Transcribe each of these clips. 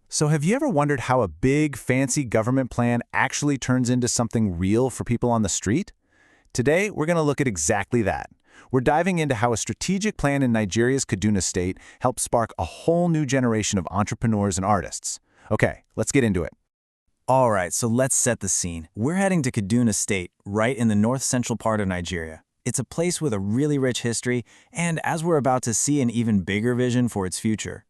So have you ever wondered how a big, fancy government plan actually turns into something real for people on the street? Today, we're going to look at exactly that. We're diving into how a strategic plan in Nigeria's Kaduna State helped spark a whole new generation of entrepreneurs and artists. Okay, let's get into it. All right, so let's set the scene. We're heading to Kaduna State, right in the north-central part of Nigeria. It's a place with a really rich history, and as we're about to see, an even bigger vision for its future.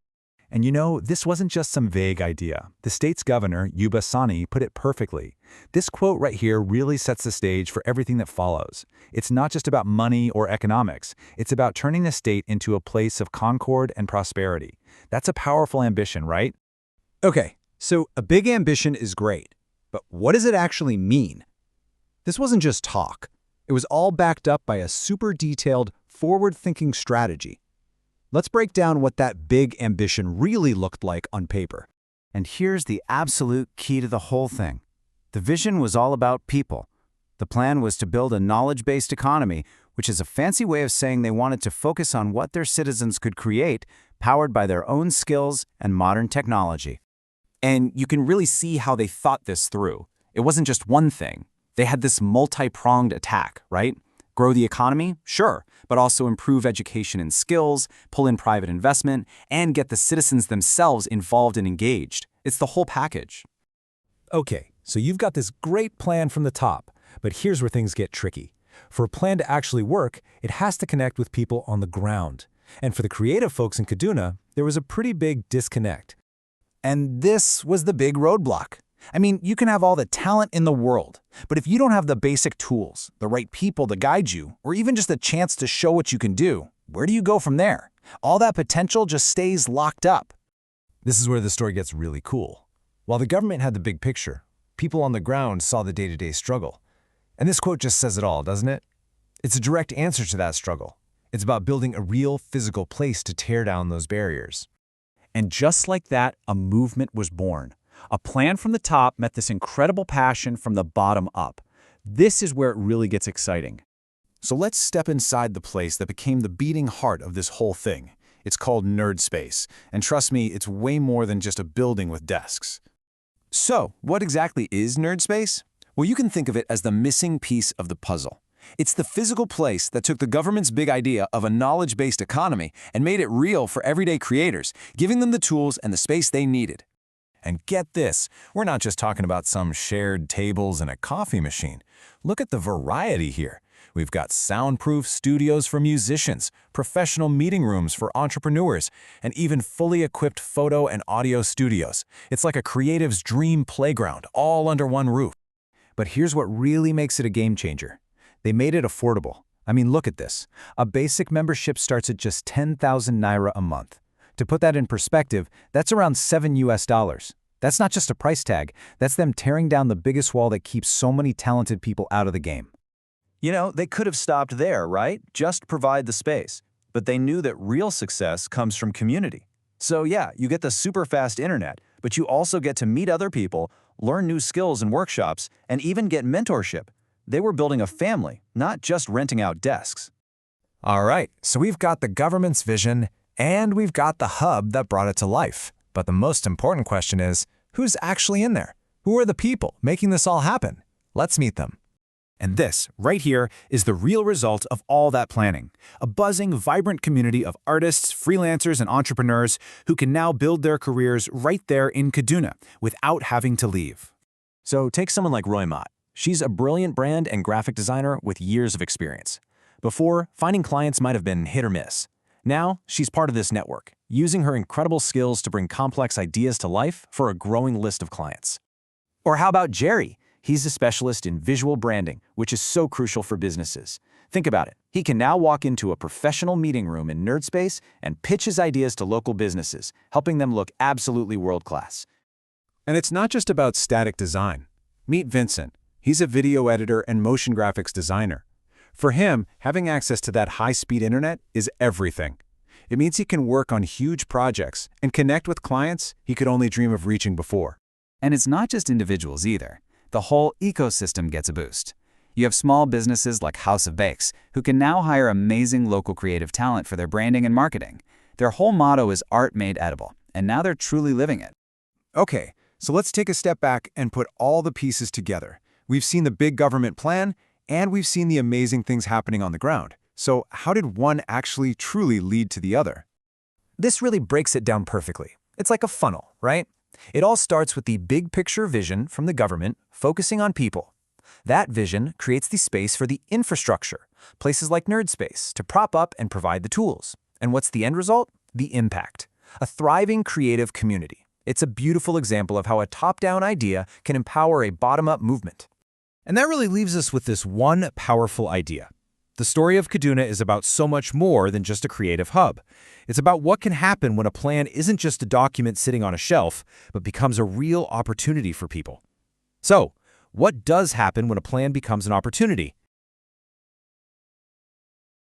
And you know, this wasn't just some vague idea. The state's governor, Yuba Sani, put it perfectly. This quote right here really sets the stage for everything that follows. It's not just about money or economics. It's about turning the state into a place of concord and prosperity. That's a powerful ambition, right? Okay, so a big ambition is great, but what does it actually mean? This wasn't just talk. It was all backed up by a super detailed, forward-thinking strategy. Let's break down what that big ambition really looked like on paper. And here's the absolute key to the whole thing. The vision was all about people. The plan was to build a knowledge-based economy, which is a fancy way of saying they wanted to focus on what their citizens could create, powered by their own skills and modern technology. And you can really see how they thought this through. It wasn't just one thing. They had this multi-pronged attack, right? Grow the economy? Sure, but also improve education and skills, pull in private investment, and get the citizens themselves involved and engaged. It's the whole package. Okay, so you've got this great plan from the top, but here's where things get tricky. For a plan to actually work, it has to connect with people on the ground. And for the creative folks in Kaduna, there was a pretty big disconnect. And this was the big roadblock. I mean, you can have all the talent in the world, but if you don't have the basic tools, the right people to guide you, or even just a chance to show what you can do, where do you go from there? All that potential just stays locked up. This is where the story gets really cool. While the government had the big picture, people on the ground saw the day-to-day struggle. And this quote just says it all, doesn't it? It's a direct answer to that struggle. It's about building a real physical place to tear down those barriers. And just like that, a movement was born. A plan from the top met this incredible passion from the bottom up. This is where it really gets exciting. So let's step inside the place that became the beating heart of this whole thing. It's called Nerd Space, and trust me, it's way more than just a building with desks. So, what exactly is Nerd Space? Well, you can think of it as the missing piece of the puzzle. It's the physical place that took the government's big idea of a knowledge-based economy and made it real for everyday creators, giving them the tools and the space they needed. And get this, we're not just talking about some shared tables and a coffee machine. Look at the variety here. We've got soundproof studios for musicians, professional meeting rooms for entrepreneurs, and even fully equipped photo and audio studios. It's like a creative's dream playground, all under one roof. But here's what really makes it a game changer. They made it affordable. I mean, look at this. A basic membership starts at just 10,000 naira a month. To put that in perspective, that's around $7 US. That's not just a price tag, that's them tearing down the biggest wall that keeps so many talented people out of the game. You know, they could have stopped there, right? Just provide the space. But they knew that real success comes from community. So yeah, you get the super fast internet, but you also get to meet other people, learn new skills and workshops, and even get mentorship. They were building a family, not just renting out desks. All right, so we've got the government's vision, and we've got the hub that brought it to life. But the most important question is, who's actually in there? Who are the people making this all happen? Let's meet them. And this, right here, is the real result of all that planning. A buzzing, vibrant community of artists, freelancers, and entrepreneurs who can now build their careers right there in Kaduna without having to leave. So take someone like Roy Mott. She's a brilliant brand and graphic designer with years of experience. Before, finding clients might have been hit or miss. Now, she's part of this network, using her incredible skills to bring complex ideas to life for a growing list of clients. Or how about Jerry? He's a specialist in visual branding, which is so crucial for businesses. Think about it. He can now walk into a professional meeting room in Nerd Space and pitch his ideas to local businesses, helping them look absolutely world-class. And it's not just about static design. Meet Vincent. He's a video editor and motion graphics designer. For him, having access to that high-speed internet is everything. It means he can work on huge projects and connect with clients he could only dream of reaching before. And it's not just individuals either. The whole ecosystem gets a boost. You have small businesses like House of Bakes, who can now hire amazing local creative talent for their branding and marketing. Their whole motto is art made edible, and now they're truly living it. Okay, so let's take a step back and put all the pieces together. We've seen the big government plan, and we've seen the amazing things happening on the ground. So how did one actually truly lead to the other? This really breaks it down perfectly. It's like a funnel, right? It all starts with the big picture vision from the government, focusing on people. That vision creates the space for the infrastructure, places like NerdSpace, to prop up and provide the tools. And what's the end result? The impact. A thriving creative community. It's a beautiful example of how a top-down idea can empower a bottom-up movement. And that really leaves us with this one powerful idea. The story of Kaduna is about so much more than just a creative hub. It's about what can happen when a plan isn't just a document sitting on a shelf, but becomes a real opportunity for people. So, what does happen when a plan becomes an opportunity?